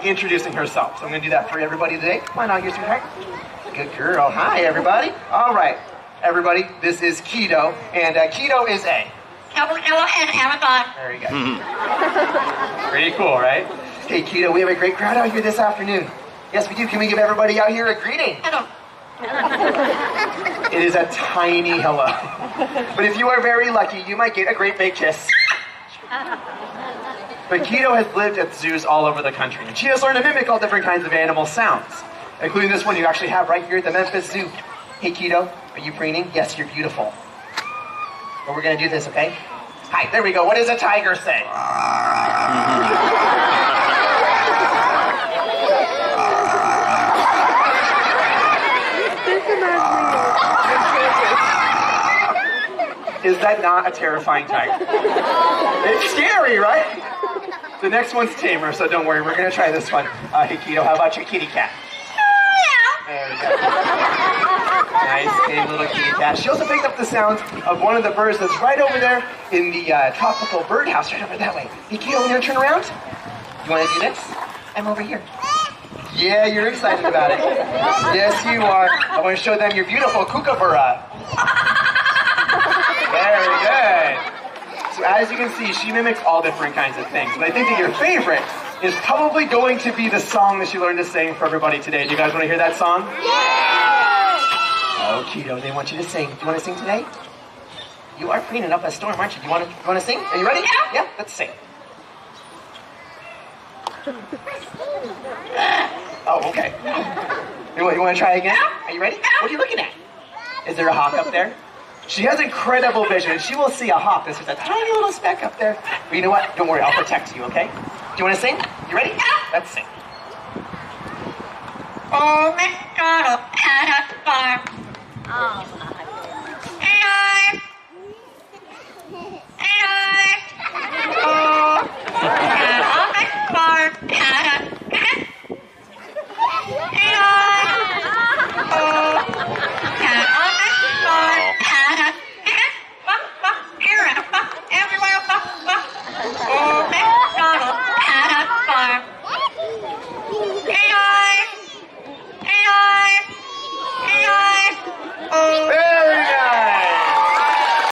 introducing herself. So I'm going to do that for everybody today. Come on out here, sweetheart. Good girl. Hi, everybody. All right, everybody, this is Keto, and Keto is a... There you go. Pretty cool, right? Hey, Keto, we have a great crowd out here this afternoon. Yes, we do. Can we give everybody out here a greeting? Hello. It is a tiny hello. But if you are very lucky, you might get a great big kiss. But Keto has lived at zoos all over the country, and she has learned to mimic all different kinds of animal sounds, including this one you actually have right here at the Memphis Zoo. Hey, Keto, are you preening? Yes, you're beautiful. But we're going to do this, okay? Hi, there we go. What does a tiger say? Is that not a terrifying tiger? It's scary, right? The next one's tamer, so don't worry. We're going to try this one. Hey, Keto, how about your kitty cat? There we go. Nice, tame little kitty cat. She also picked up the sounds of one of the birds that's right over there in the tropical birdhouse, right over that way. Hey, Keto, you want to turn around? You want to do this? I'm over here. Yeah, you're excited about it. Yes, you are. I want to show them your beautiful kookaburra. Very good. So as you can see, she mimics all different kinds of things. But I think that your favorite is probably going to be the song that she learned to sing for everybody today. Do you guys want to hear that song? Yeah! Oh, Keto, they want you to sing. Do you want to sing today? You are cleaning up a storm, aren't you? You want to sing? Are you ready? Yeah, let's sing. Oh, okay. You want to try again? Are you ready? What are you looking at? Is there a hawk up there? She has incredible vision. She will see a hawk. There's just a tiny little speck up there. But you know what? Don't worry, I'll protect you, okay? Do you want to sing? You ready? Let's sing. Oh, Mr. Parrot farm. Oh,